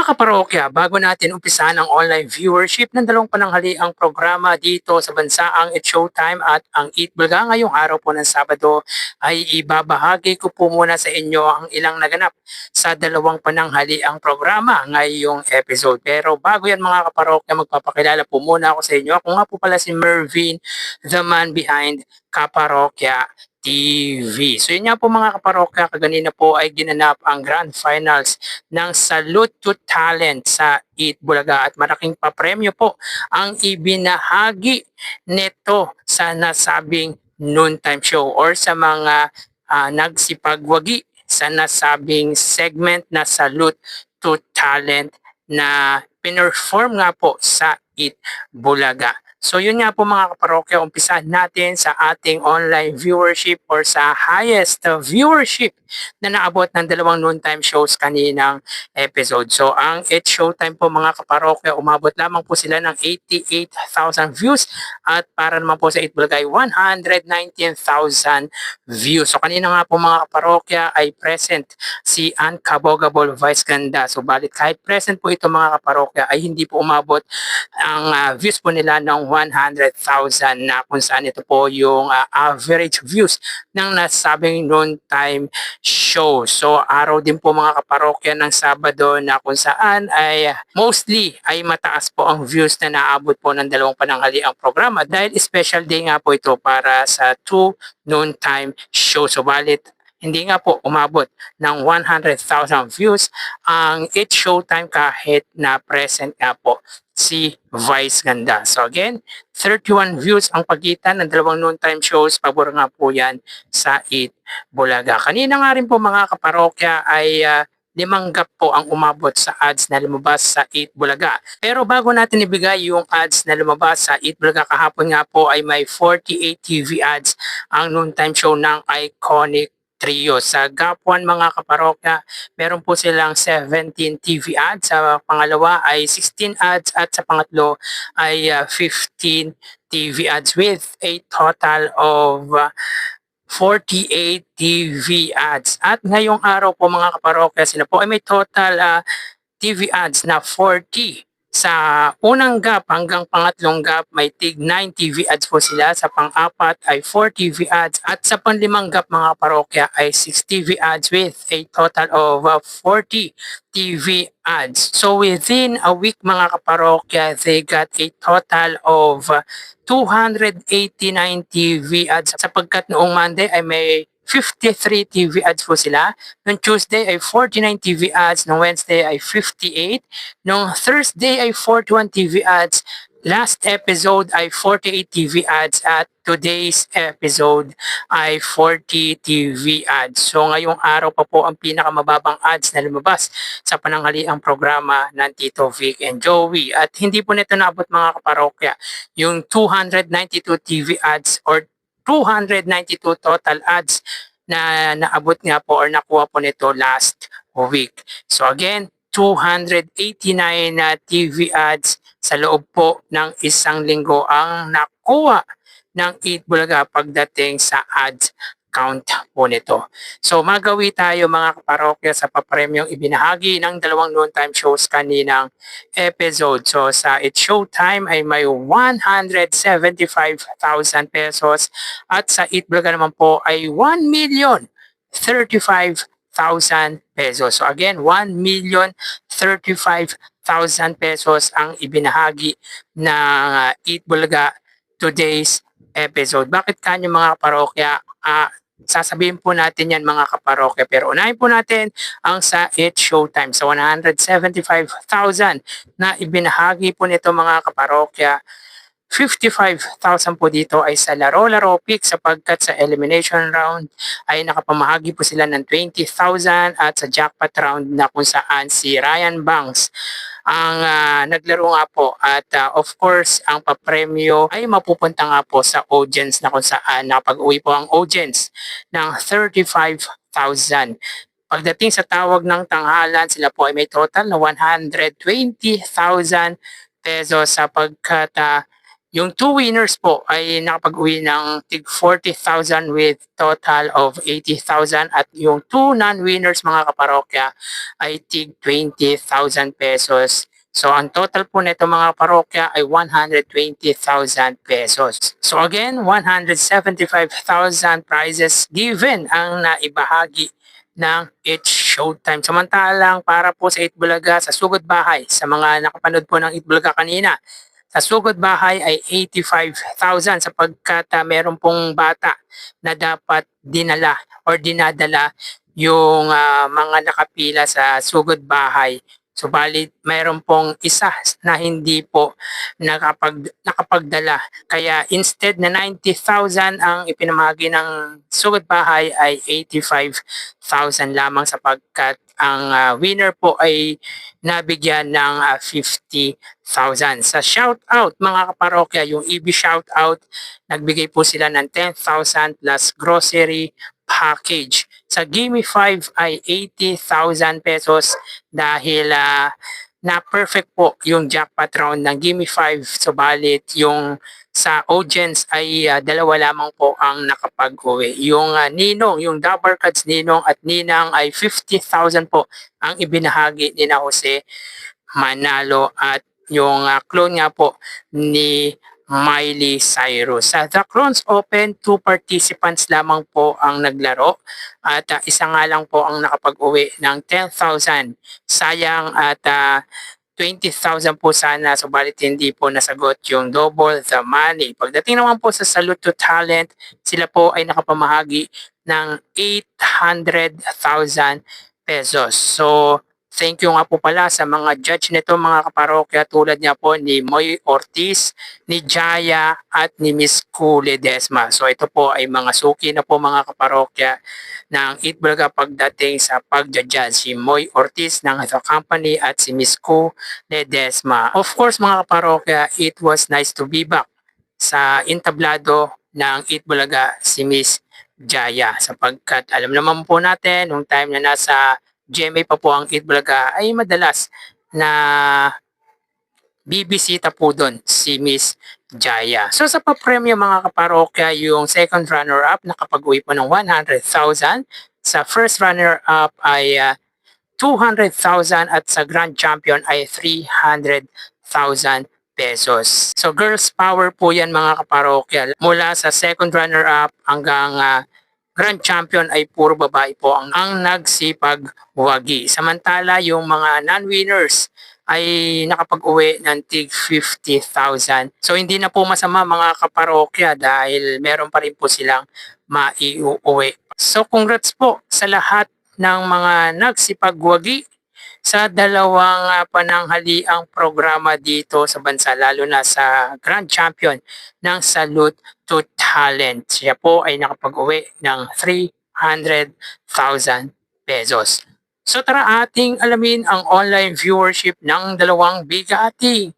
Mga kaparokya, bago natin umpisahan ang online viewership ng dalawang pananghaliang programa dito sa bansaang It's Showtime at ang Eat Bulga ngayong araw po ng Sabado, ay ibabahagi ko po muna sa inyo ang ilang naganap sa dalawang pananghaliang programa ngayong episode. Pero bago yan mga kaparokya, magpapakilala po muna ako sa inyo. Ako nga po pala si Mervin, the man behind Kaparokya TV. So yun nga po mga kaparokya, kaganina po ay ginanap ang Grand Finals ng Salute to Talent sa Eat Bulaga at malaking papremyo po ang ibinahagi nito sa nasabing noontime show or sa mga nagsipagwagi sa nasabing segment na Salute to Talent na pinerform nga po sa Eat Bulaga. So yun nga po mga kaparokya, umpisahan natin sa ating online viewership or sa highest viewership na naabot ng dalawang noontime shows kaninang episode. So ang It's Showtime po mga kaparokya, umabot lamang po sila ng 88,000 views at para naman po sa Eat Bulagay 119,000 views. So kanina nga po mga kaparokya ay present si Ann Cabogabol Vice Ganda. So balit kahit present po ito mga kaparokya ay hindi po umabot ang views po nila ng 100,000 na kung saan ito po yung average views ng nasabing noontime show. So araw din po mga kaparokya ng Sabado na kung saan ay mostly ay mataas po ang views na naabot po ng dalawang pananghaliang programa dahil special day nga po ito para sa 2 noontime show. So balit hindi nga po umabot ng 100,000 views ang It's Showtime kahit na present nga po si Vice Ganda. So again, 31 views ang pagitan ng dalawang noontime shows. Pabor nga po yan sa Eat Bulaga. Kanina nga rin po mga kaparokya ay 5 gap po ang umabot sa ads na lumabas sa Eat Bulaga. Pero bago natin ibigay yung ads na lumabas sa Eat Bulaga kahapon nga po ay may 48 TV ads ang noontime show ng Iconic Trio. Sa Gap 1 mga kaparokya, meron po silang 17 TV ads. Sa pangalawa ay 16 ads at sa pangatlo ay 15 TV ads with a total of 48 TV ads. At ngayong araw po mga kaparokya, sila po ay may total TV ads na 40. Sa unang gap hanggang pangatlong gap may tig 9 TV ads po sila. Sa pang-apat ay 4 TV ads at sa panlimang gap mga parokya ay 6 TV ads with a total of 40 TV ads. So within a week mga kaparokya, they got a total of 289 TV ads sapagkat noong Monday ay may 53 TV ads po sila. Noong Tuesday ay 49 TV ads. Noong Wednesday ay 58. Noong Thursday ay 41 TV ads. Last episode ay 48 TV ads at today's episode ay 40 TV ads. So ngayong araw pa po ang pinakamababang ads na lumabas sa pananghaliang programa ng Tito Vic and Joey. At hindi po nito naabot mga kaparokya yung 292 TV ads or 292 total ads na naabot nga po or nakuha po nito last week. So again, 289 na TV ads sa loob po ng isang linggo ang nakuha ng Eat Bulaga pagdating sa ads count po nito. So magawi tayo mga kaparokya sa papremyong ibinahagi ng dalawang noontime shows kaninang episode. So sa It's Showtime ay may 175,000 pesos at sa Eat Bulaga naman po ay 1,035,000 pesos. So again, 1,035,000 pesos ang ibinahagi ng Eat Bulaga today's episode. Bakit kanyo mga kaparokya? Sasabihin po natin yan mga kaparokya, pero unahin po natin ang sa It's Showtime. Sa 175,000 na ibinahagi po nito mga kaparokya, 55,000 po dito ay sa laro-laro pick sapagkat sa elimination round ay nakapamahagi po sila ng 20,000 at sa jackpot round na kung saan si Ryan Banks ang naglaro nga po at of course ang papremyo ay mapupunta nga po sa audience na kung saan nakapag-uwi po ang audience ng 35,000. Pagdating sa tawag ng tanghalan, sila po ay may total na 120,000 pesos sapagkat Yung 2 winners po ay nakapag-uwi ng tig 40,000 with total of 80,000 at yung 2 non-winners mga kaparokya ay tig 20,000 pesos. So ang total po nito mga parokya ay 120,000 pesos. So again, 175,000 prizes given ang naibahagi ng It's Showtime. Samantalang para po sa Itbulaga sa Sugod Bahay, sa mga nakapanood po ng Itbulaga kanina, sa Sugod Bahay ay 85,000 sapagkat meron pong bata na dapat dinala or dinadala yung mga nakapila sa Sugod Bahay. Subalit mayroon pong isa na hindi po nakapagdala. Kaya instead na 90,000 ang ipinamahagi ng Sugod Bahay ay 85,000 lamang sapagkat ang winner po ay nabigyan ng 50,000. Sa shoutout mga kaparokya, yung EB shoutout, nagbigay po sila ng 10,000 plus grocery package. Sa Gimme 5 ay 80,000 pesos dahil na perfect po yung jackpot round ng Gimme 5. Subalit yung sa audience ay dalawa lamang po ang nakapag-uwi. Yung Ninong, yung Double Cards Ninong at Ninang ay 50,000 po ang ibinahagi ni na Jose Manalo at yung clone nga po ni Miley Cyrus. Sa The Clones Open, 2 participants lamang po ang naglaro at isa nga lang po ang nakapag-uwi ng 10,000. Sayang at 20,000 po sana, subalit hindi po nasagot yung double the money. Pagdating naman po sa Salute to Talent, sila po ay nakapamahagi ng 800,000 pesos. So, thank you nga po pala sa mga judge nito mga kaparokya tulad niya po ni Moy Ortiz, ni Jaya at ni Miss Kule Desma. So ito po ay mga suki na po mga kaparokya ng Itbulaga pagdating sa pagja-judge. Si Moy Ortiz ng The Company at si Miss Kule Desma. Of course mga kaparokya, it was nice to be back sa entablado ng Itbulaga si Miss Jaya sapagkat alam naman po natin nung time na nasa GMA pa po ang Itbulaga ay madalas na bibisita po doon si Miss Jaya. So sa papremyo mga kaparokya, yung second runner-up nakapag-uwi po ng 100,000. Sa first runner-up ay 200,000 at sa grand champion ay 300,000 pesos. So girls power po yan mga kaparokya. Mula sa second runner-up hanggang grand champion ay puro babae po ang nagsipag-wagi. Samantala yung mga non-winners ay nakapag-uwi ng tig 50,000. So hindi na po masama mga kaparokya dahil meron pa rin po silang maiuwi. So congrats po sa lahat ng mga nagsipagwagi sa dalawang pananghaliang programa dito sa bansa, lalo na sa Grand Champion ng Salute to Talent. Siya po ay nakapag-uwi ng 300,000 pesos. So tara ating alamin ang online viewership ng dalawang bigati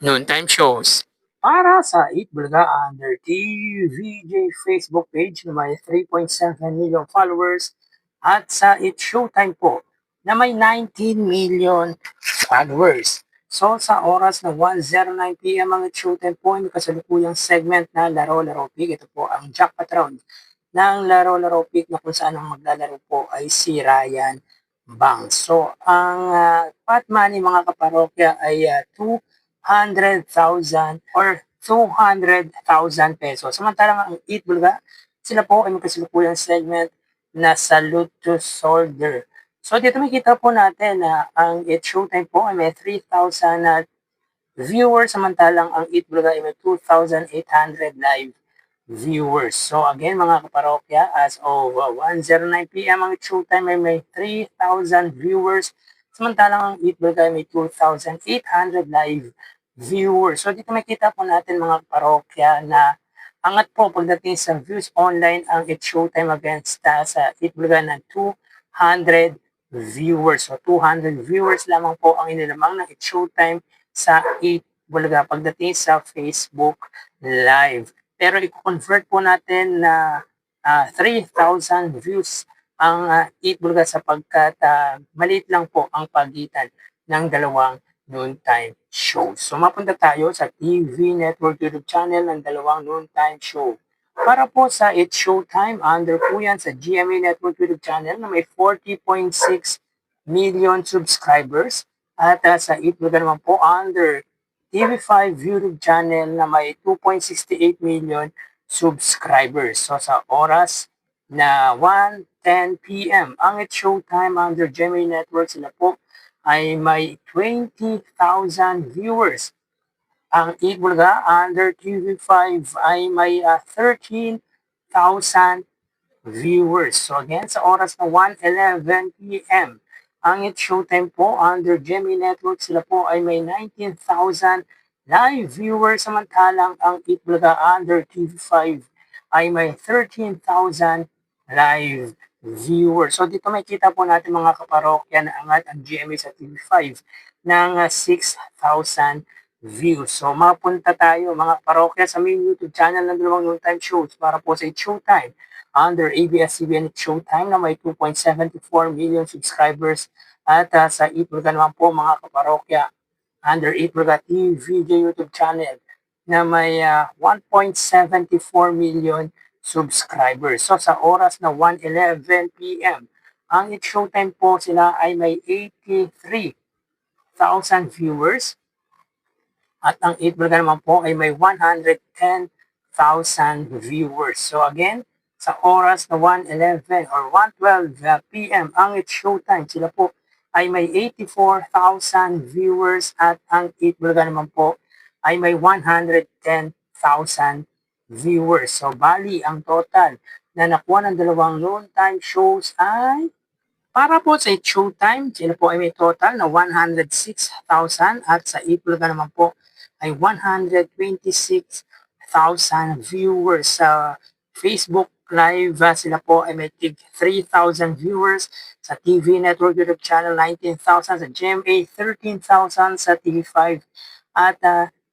noontime shows. Para sa Itbulaga Under TVJ Facebook page na may 3.7 million followers at sa It's Showtime po na may 19 million followers. So sa oras na 1:09 PM ang It's Showtime po ay kasalukuyang segment na Laro-Laro Pig. Ito po ang jackpot round ng Laro-Laro Pig na kung saan ang maglalaro po ay si Ryan Banks. So ang pot money mga kaparokya ay 200,000 or 200,000 pesos. Samantalang ang Itbulaga, sila po ay magkasalukuyang segment na Salute to Soldier. So dito makikita po natin na ang It's Showtime po ay may 3,000 viewers, samantalang ang Itbulaga ay may 2,800 live viewers. So again mga kaparokya, as of 1:09 PM ang It's Showtime ay may 3,000 viewers, samantalang ang Itbulaga ay may 2,800 live viewers. So dito makita po natin mga kaparokya na angat po pagdating sa views online ang It's Showtime against sa Itbulaga ng 200 viewers. So 200 viewers lamang po ang inilamang ng It's Showtime sa Itbulaga pagdating sa Facebook Live. Pero i-convert po natin na 3,000 views ang Itbulaga sapagkat maliit lang po ang pagitan ng dalawang noontime show. So mapunta tayo sa TV Network YouTube channel ng dalawang noontime show. Para po sa It's Showtime, under po yan sa GMA Network YouTube channel na may 40.6 million subscribers. At sa Itbulaga naman po under TV5 YouTube channel na may 2.68 million subscribers. So sa oras na 1:10 p.m. ang It's Showtime under GMA Network, sila po ay may 20,000 viewers. Ang Itbulaga under TV5 ay may 13,000 viewers. So again, sa oras na 1:11 p.m., ang It's Showtime po under GMA Network, sila po ay may 19,000 live viewers, samantalang ang Itbulaga under TV5 ay may 13,000 live viewers. So dito makita po natin mga kaparokya na angat ang GMA sa TV5 ng 6,000 views. So mapunta tayo mga parokya sa main YouTube channel ng dalawang noontime shows para po sa It's Showtime under ABS-CBN It's Showtime na may 2.74 million subscribers at sa Itbulaga naman po mga kaparokya under Itbulaga TVJ YouTube channel na may 1.74 million subscribers. So sa oras na 1:11 p.m., ang It's Showtime po sila ay may 83,000 viewers at ang Itbulaga naman po ay may 110,000 viewers. So again, sa oras na 1:11 or 1:12 p.m. ang It's Showtime, sila po ay may 84,000 viewers at ang Itbulaga naman po ay may 110,000 viewers. So bali, ang total na nakuha ng dalawang noontime shows ay para po sa It's Showtime, sila po ay may total na 106,000 at sa Itbulaga naman po ay 126,000 viewers. Sa Facebook Live, sila po ay may 3,000 viewers. Sa TV Network YouTube channel, 19,000. Sa GMA, 13,000. Sa TV5 at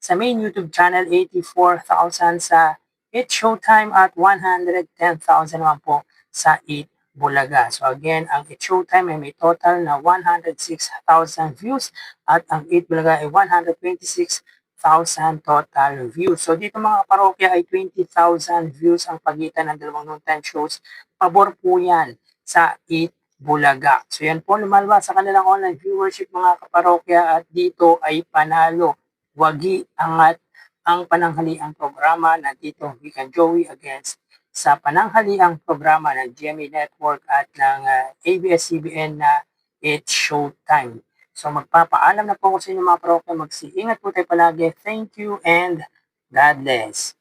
sa main YouTube channel, 84,000. Sa It's Showtime at 110,000 naman po sa Itbulaga. So again, ang It's Showtime ay may total na 106,000 views at ang Itbulaga ay 126,000 total views. So dito mga parokya ay 20,000 views ang pagitan ng dalawang noontime shows. Pabor po yan sa Itbulaga. So yan po lumalabas sa kanilang online viewership mga kaparokya at dito ay panalo. Wagi angat ang pananghaliang programa ng Tito Vic and Joey against sa pananghaliang programa ng GMA Network at ng ABS-CBN na It's Showtime. So magpapaalam na po ako sa inyo mga parokya. Mag-iingat po tayo palagi. Thank you and God bless.